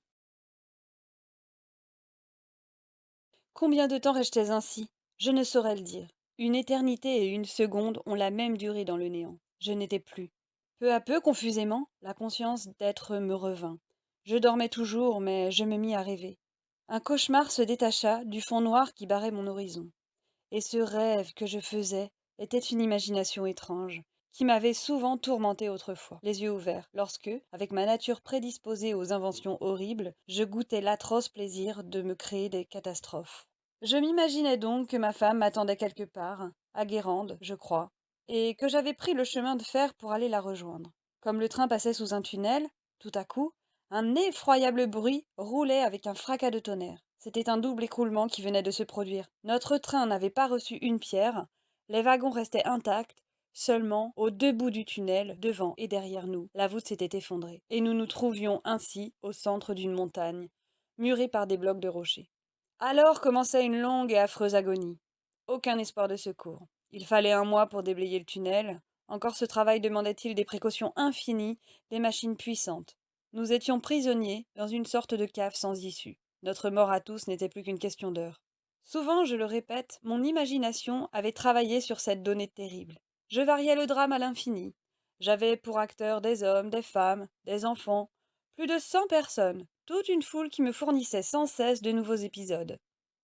Combien de temps restai-je ainsi? Je ne saurais le dire. Une éternité et une seconde ont la même durée dans le néant. Je n'étais plus. Peu à peu, confusément, la conscience d'être me revint. Je dormais toujours, mais je me mis à rêver. Un cauchemar se détacha du fond noir qui barrait mon horizon. Et ce rêve que je faisais était une imagination étrange, qui m'avait souvent tourmenté autrefois, les yeux ouverts, lorsque, avec ma nature prédisposée aux inventions horribles, je goûtais l'atroce plaisir de me créer des catastrophes. Je m'imaginais donc que ma femme m'attendait quelque part, à Guérande, je crois, et que j'avais pris le chemin de fer pour aller la rejoindre. Comme le train passait sous un tunnel, tout à coup, un effroyable bruit roulait avec un fracas de tonnerre. C'était un double écroulement qui venait de se produire. Notre train n'avait pas reçu une pierre, les wagons restaient intacts, seulement, aux 2 bouts du tunnel, devant et derrière nous, la voûte s'était effondrée, et nous nous trouvions ainsi au centre d'une montagne, murée par des blocs de rochers. Alors commençait une longue et affreuse agonie. Aucun espoir de secours. Il fallait un mois pour déblayer le tunnel. Encore ce travail demandait-il des précautions infinies, des machines puissantes. Nous étions prisonniers dans une sorte de cave sans issue. Notre mort à tous n'était plus qu'une question d'heure. Souvent, je le répète, mon imagination avait travaillé sur cette donnée terrible. Je variais le drame à l'infini. J'avais pour acteurs des hommes, des femmes, des enfants, plus de 100 personnes, toute une foule qui me fournissait sans cesse de nouveaux épisodes.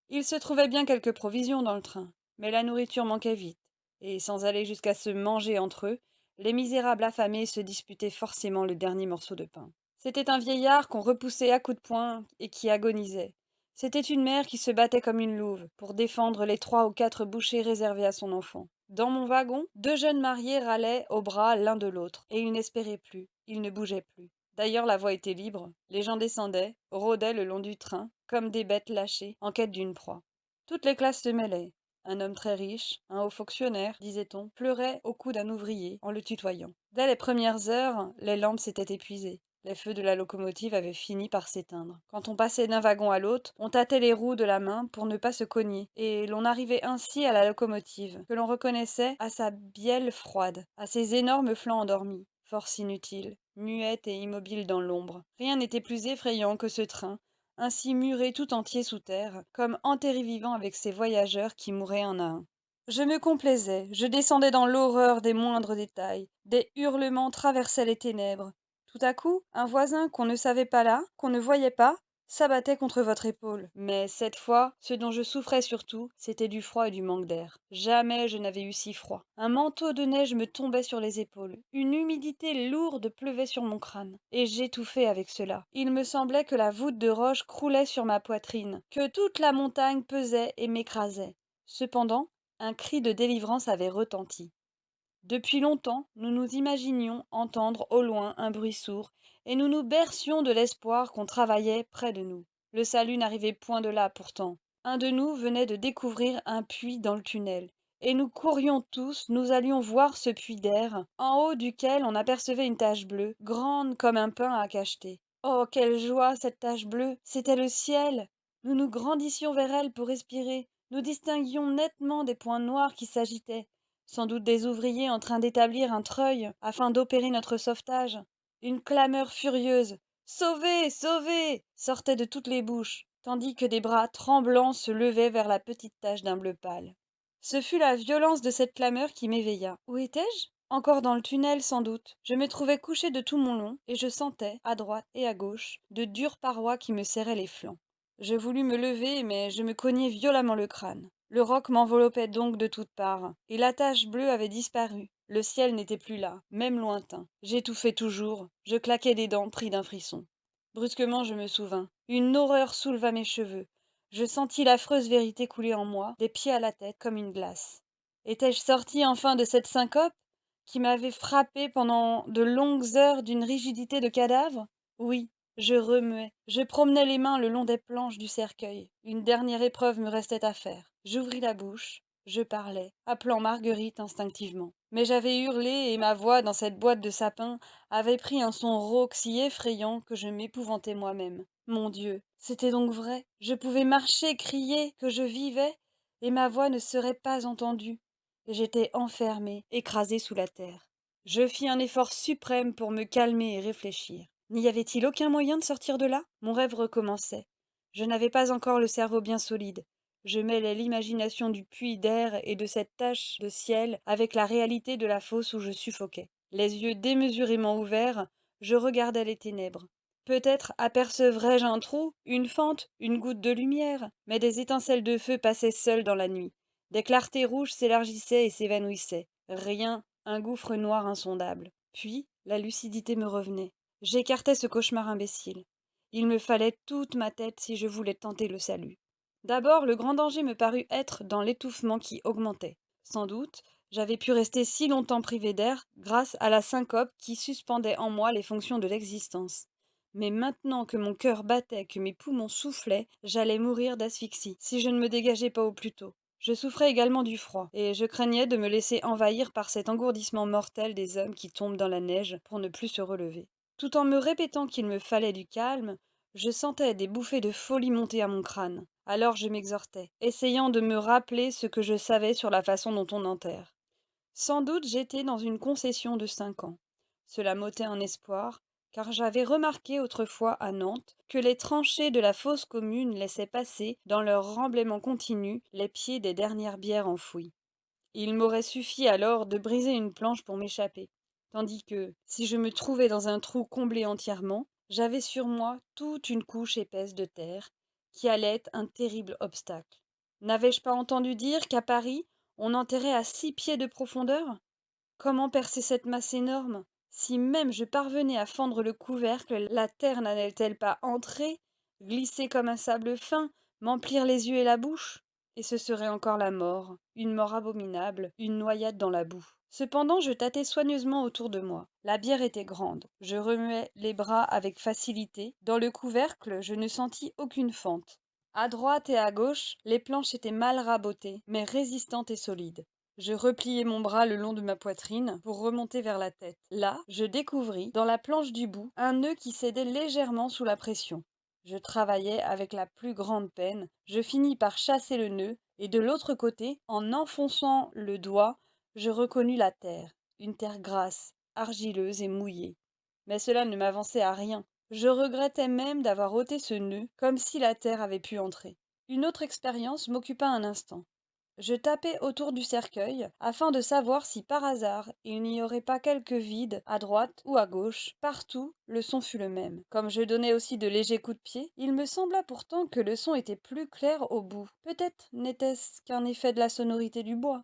Il se trouvait bien quelques provisions dans le train, mais la nourriture manquait vite, et sans aller jusqu'à se manger entre eux, les misérables affamés se disputaient forcément le dernier morceau de pain. C'était un vieillard qu'on repoussait à coups de poing et qui agonisait. C'était une mère qui se battait comme une louve pour défendre les 3 ou 4 bouchées réservées à son enfant. Dans mon wagon, 2 jeunes mariés râlaient au bras l'un de l'autre, et ils n'espéraient plus, ils ne bougeaient plus. D'ailleurs, la voie était libre, les gens descendaient, rôdaient le long du train, comme des bêtes lâchées, en quête d'une proie. Toutes les classes se mêlaient. Un homme très riche, un haut fonctionnaire, disait-on, pleurait au cou d'un ouvrier en le tutoyant. Dès les premières heures, les lampes s'étaient épuisées. Les feux de la locomotive avaient fini par s'éteindre. Quand on passait d'un wagon à l'autre, on tâtait les roues de la main pour ne pas se cogner, et l'on arrivait ainsi à la locomotive, que l'on reconnaissait à sa bielle froide, à ses énormes flancs endormis. Force inutile, muette et immobile dans l'ombre. Rien n'était plus effrayant que ce train, ainsi muré tout entier sous terre, comme enterré vivant avec ses voyageurs qui mouraient un à un. Je me complaisais, je descendais dans l'horreur des moindres détails. Des hurlements traversaient les ténèbres. Tout à coup, un voisin qu'on ne savait pas là, qu'on ne voyait pas, s'abattait contre votre épaule. Mais cette fois, ce dont je souffrais surtout, c'était du froid et du manque d'air. Jamais je n'avais eu si froid. Un manteau de neige me tombait sur les épaules. Une humidité lourde pleuvait sur mon crâne. Et j'étouffais avec cela. Il me semblait que la voûte de roche croulait sur ma poitrine, que toute la montagne pesait et m'écrasait. Cependant, un cri de délivrance avait retenti. Depuis longtemps, nous nous imaginions entendre au loin un bruit sourd, et nous nous bercions de l'espoir qu'on travaillait près de nous. Le salut n'arrivait point de là pourtant. Un de nous venait de découvrir un puits dans le tunnel, et nous courions tous, nous allions voir ce puits d'air, en haut duquel on apercevait une tache bleue, grande comme un pain à cacheter. Oh, quelle joie, cette tache bleue! C'était le ciel! Nous nous grandissions vers elle pour respirer. Nous distinguions nettement des points noirs qui s'agitaient, sans doute des ouvriers en train d'établir un treuil afin d'opérer notre sauvetage. Une clameur furieuse Sauvez, sauvez sortait de toutes les bouches, tandis que des bras tremblants se levaient vers la petite tache d'un bleu pâle. Ce fut la violence de cette clameur qui m'éveilla. Où étais-je? Encore dans le tunnel, sans doute. Je me trouvais couché de tout mon long, et je sentais, à droite et à gauche, de dures parois qui me serraient les flancs. Je voulus me lever, mais je me cognai violemment le crâne. Le roc m'enveloppait donc de toutes parts, et la tache bleue avait disparu. Le ciel n'était plus là, même lointain. J'étouffais toujours, je claquais des dents pris d'un frisson. Brusquement je me souvins. Une horreur souleva mes cheveux. Je sentis l'affreuse vérité couler en moi, des pieds à la tête, comme une glace. Étais-je sorti enfin de cette syncope qui m'avait frappé pendant de longues heures d'une rigidité de cadavre? Oui, je remuais, je promenais les mains le long des planches du cercueil. Une dernière épreuve me restait à faire. J'ouvris la bouche, je parlais, appelant Marguerite instinctivement. Mais j'avais hurlé et ma voix, dans cette boîte de sapin, avait pris un son rauque si effrayant que je m'épouvantais moi-même. Mon Dieu, c'était donc vrai. Je pouvais marcher, crier, que je vivais, et ma voix ne serait pas entendue. J'étais enfermé, écrasé sous la terre. Je fis un effort suprême pour me calmer et réfléchir. N'y avait-il aucun moyen de sortir de là? Mon rêve recommençait. Je n'avais pas encore le cerveau bien solide. Je mêlais l'imagination du puits d'air et de cette tache de ciel avec la réalité de la fosse où je suffoquais. Les yeux démesurément ouverts, je regardais les ténèbres. Peut-être apercevrais-je un trou, une fente, une goutte de lumière, mais des étincelles de feu passaient seules dans la nuit. Des clartés rouges s'élargissaient et s'évanouissaient. Rien, un gouffre noir insondable. Puis, la lucidité me revenait. J'écartai ce cauchemar imbécile. Il me fallait toute ma tête si je voulais tenter le salut. D'abord, le grand danger me parut être dans l'étouffement qui augmentait. Sans doute, j'avais pu rester si longtemps privé d'air grâce à la syncope qui suspendait en moi les fonctions de l'existence. Mais maintenant que mon cœur battait, que mes poumons soufflaient, j'allais mourir d'asphyxie si je ne me dégageais pas au plus tôt. Je souffrais également du froid, et je craignais de me laisser envahir par cet engourdissement mortel des hommes qui tombent dans la neige pour ne plus se relever. Tout en me répétant qu'il me fallait du calme, je sentais des bouffées de folie monter à mon crâne. Alors je m'exhortais, essayant de me rappeler ce que je savais sur la façon dont on enterre. Sans doute j'étais dans une concession de 5 ans. Cela m'ôtait un espoir, car j'avais remarqué autrefois à Nantes que les tranchées de la fosse commune laissaient passer, dans leur remblaiement continu, les pieds des dernières bières enfouies. Il m'aurait suffi alors de briser une planche pour m'échapper, tandis que, si je me trouvais dans un trou comblé entièrement, j'avais sur moi toute une couche épaisse de terre, qui allait être un terrible obstacle. N'avais-je pas entendu dire qu'à Paris, on enterrait à 6 pieds de profondeur? Comment percer cette masse énorme? Si même je parvenais à fendre le couvercle, la terre n'allait-elle pas entrer, glisser comme un sable fin, m'emplir les yeux et la bouche? Et ce serait encore la mort, une mort abominable, une noyade dans la boue. Cependant, je tâtais soigneusement autour de moi. La bière était grande. Je remuais les bras avec facilité. Dans le couvercle, je ne sentis aucune fente. À droite et à gauche, les planches étaient mal rabotées, mais résistantes et solides. Je repliai mon bras le long de ma poitrine pour remonter vers la tête. Là, je découvris, dans la planche du bout, un nœud qui cédait légèrement sous la pression. Je travaillais avec la plus grande peine. Je finis par chasser le nœud, et de l'autre côté, en enfonçant le doigt, je reconnus la terre, une terre grasse, argileuse et mouillée. Mais cela ne m'avançait à rien. Je regrettais même d'avoir ôté ce nœud, comme si la terre avait pu entrer. Une autre expérience m'occupa un instant. Je tapai autour du cercueil, afin de savoir si par hasard il n'y aurait pas quelque vide, à droite ou à gauche. Partout, le son fut le même. Comme je donnais aussi de légers coups de pied, il me sembla pourtant que le son était plus clair au bout. Peut-être n'était-ce qu'un effet de la sonorité du bois.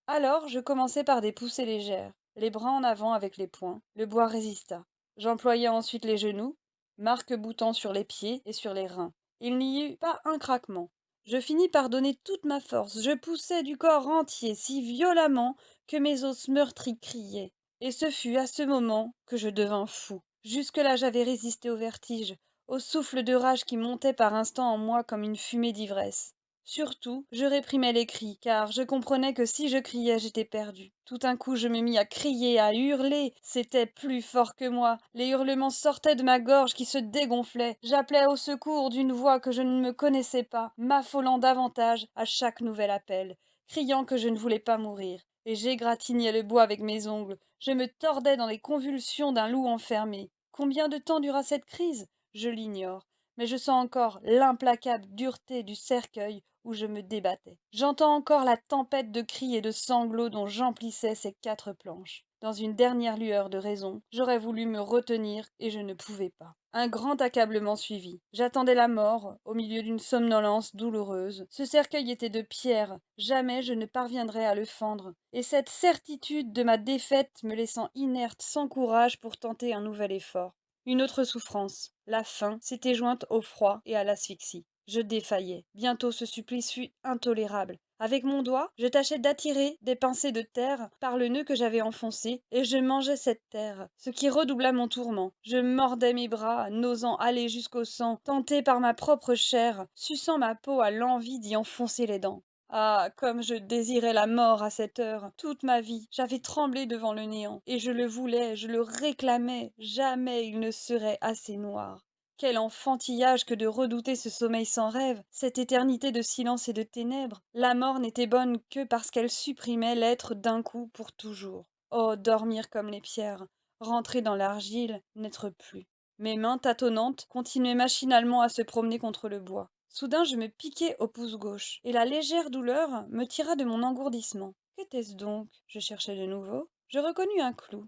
Alors je commençai par des poussées légères, les bras en avant avec les poings. Le bois résista. J'employai ensuite les genoux, marque-boutant sur les pieds et sur les reins. Il n'y eut pas un craquement. Je finis par donner toute ma force. Je poussai du corps entier si violemment que mes os meurtris criaient. Et ce fut à ce moment que je devins fou. Jusque-là j'avais résisté au vertige, au souffle de rage qui montait par instants en moi comme une fumée d'ivresse. Surtout, je réprimais les cris, car je comprenais que si je criais, j'étais perdu. Tout un coup, je me mis à crier, à hurler. C'était plus fort que moi. Les hurlements sortaient de ma gorge qui se dégonflait. J'appelais au secours d'une voix que je ne me connaissais pas, m'affolant davantage à chaque nouvel appel, criant que je ne voulais pas mourir. Et j'égratignais le bois avec mes ongles. Je me tordais dans les convulsions d'un loup enfermé. Combien de temps dura cette crise? Je l'ignore. Mais je sens encore l'implacable dureté du cercueil où je me débattais. J'entends encore la tempête de cris et de sanglots dont j'emplissais ces 4 planches. Dans une dernière lueur de raison, j'aurais voulu me retenir et je ne pouvais pas. Un grand accablement suivit. J'attendais la mort, au milieu d'une somnolence douloureuse. Ce cercueil était de pierre, jamais je ne parviendrais à le fendre, et cette certitude de ma défaite me laissant inerte, sans courage pour tenter un nouvel effort. Une autre souffrance, la faim, s'était jointe au froid et à l'asphyxie. Je défaillais. Bientôt ce supplice fut intolérable. Avec mon doigt, je tâchais d'attirer des pincées de terre par le nœud que j'avais enfoncé, et je mangeais cette terre, ce qui redoubla mon tourment. Je mordais mes bras, n'osant aller jusqu'au sang, tenté par ma propre chair, suçant ma peau à l'envie d'y enfoncer les dents. Ah, comme je désirais la mort à cette heure. Toute ma vie, j'avais tremblé devant le néant, et je le voulais, je le réclamais. Jamais il ne serait assez noir. Quel enfantillage que de redouter ce sommeil sans rêve, cette éternité de silence et de ténèbres. La mort n'était bonne que parce qu'elle supprimait l'être d'un coup pour toujours. Oh, dormir comme les pierres, rentrer dans l'argile, n'être plus. Mes mains tâtonnantes continuaient machinalement à se promener contre le bois. Soudain je me piquai au pouce gauche, et la légère douleur me tira de mon engourdissement. Qu'était-ce donc? Je cherchai de nouveau. Je reconnus un clou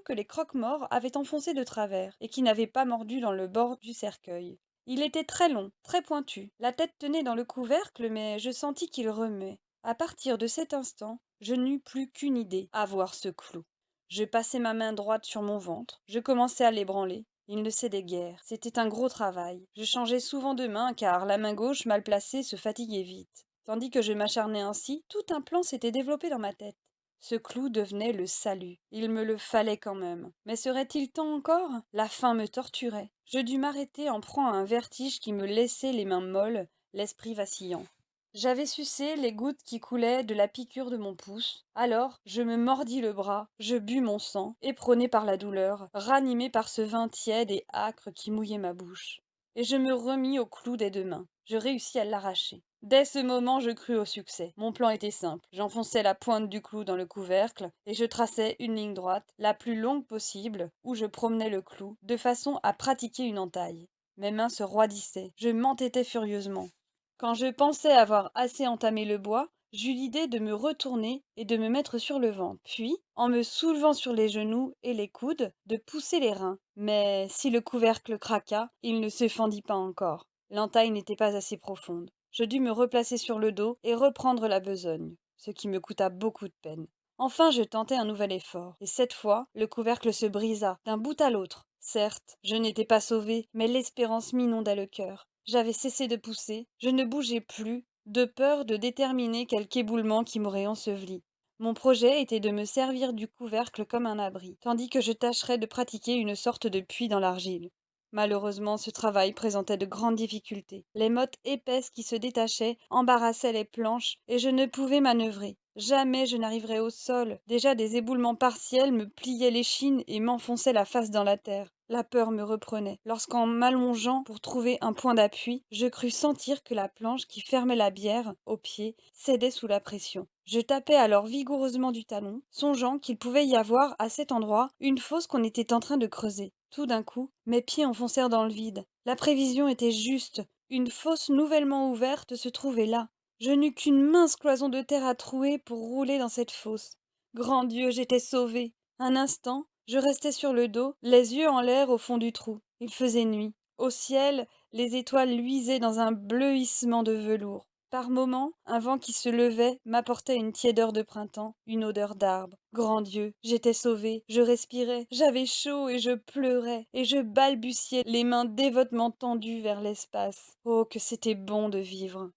que les croque-morts avaient enfoncé de travers, et qui n'avait pas mordu dans le bord du cercueil. Il était très long, très pointu. La tête tenait dans le couvercle, mais je sentis qu'il remuait. À partir de cet instant, je n'eus plus qu'une idée, avoir ce clou. Je passai ma main droite sur mon ventre, je commençai à l'ébranler. Il ne cédait guère. C'était un gros travail. Je changeais souvent de main, car la main gauche, mal placée, se fatiguait vite. Tandis que je m'acharnais ainsi, tout un plan s'était développé dans ma tête. Ce clou devenait le salut. Il me le fallait quand même. Mais serait-il temps encore? La faim me torturait. Je dus m'arrêter en proie à un vertige qui me laissait les mains molles, l'esprit vacillant. J'avais sucé les gouttes qui coulaient de la piqûre de mon pouce. Alors, je me mordis le bras, je bus mon sang, éperonné par la douleur, ranimé par ce vin tiède et âcre qui mouillait ma bouche. Et je me remis au clou des 2 mains. Je réussis à l'arracher. Dès ce moment, je crus au succès. Mon plan était simple. J'enfonçais la pointe du clou dans le couvercle et je traçais une ligne droite, la plus longue possible, où je promenais le clou, de façon à pratiquer une entaille. Mes mains se roidissaient. Je m'entêtais furieusement. Quand je pensais avoir assez entamé le bois, j'eus l'idée de me retourner et de me mettre sur le ventre, puis, en me soulevant sur les genoux et les coudes, de pousser les reins. Mais si le couvercle craqua, il ne se fendit pas encore. L'entaille n'était pas assez profonde. Je dus me replacer sur le dos et reprendre la besogne, ce qui me coûta beaucoup de peine. Enfin, je tentai un nouvel effort, et cette fois, le couvercle se brisa d'un bout à l'autre. Certes, je n'étais pas sauvée, mais l'espérance m'inonda le cœur. J'avais cessé de pousser, je ne bougeais plus, de peur de déterminer quelque éboulement qui m'aurait enseveli. Mon projet était de me servir du couvercle comme un abri, tandis que je tâcherais de pratiquer une sorte de puits dans l'argile. Malheureusement, ce travail présentait de grandes difficultés. Les mottes épaisses qui se détachaient embarrassaient les planches et je ne pouvais manœuvrer. Jamais je n'arriverais au sol. Déjà des éboulements partiels me pliaient l'échine et m'enfonçaient la face dans la terre. La peur me reprenait. Lorsqu'en m'allongeant pour trouver un point d'appui, je crus sentir que la planche qui fermait la bière au pied cédait sous la pression. Je tapai alors vigoureusement du talon, songeant qu'il pouvait y avoir à cet endroit une fosse qu'on était en train de creuser. Tout d'un coup, mes pieds enfoncèrent dans le vide. La prévision était juste. Une fosse nouvellement ouverte se trouvait là. Je n'eus qu'une mince cloison de terre à trouer pour rouler dans cette fosse. Grand Dieu, j'étais sauvée. Un instant, je restais sur le dos, les yeux en l'air au fond du trou. Il faisait nuit. Au ciel, les étoiles luisaient dans un bleuissement de velours. Par moments, un vent qui se levait m'apportait une tiédeur de printemps, une odeur d'arbre. Grand Dieu, j'étais sauvée, je respirais, j'avais chaud et je pleurais, et je balbutiais, les mains dévotement tendues vers l'espace. Oh, que c'était bon de vivre!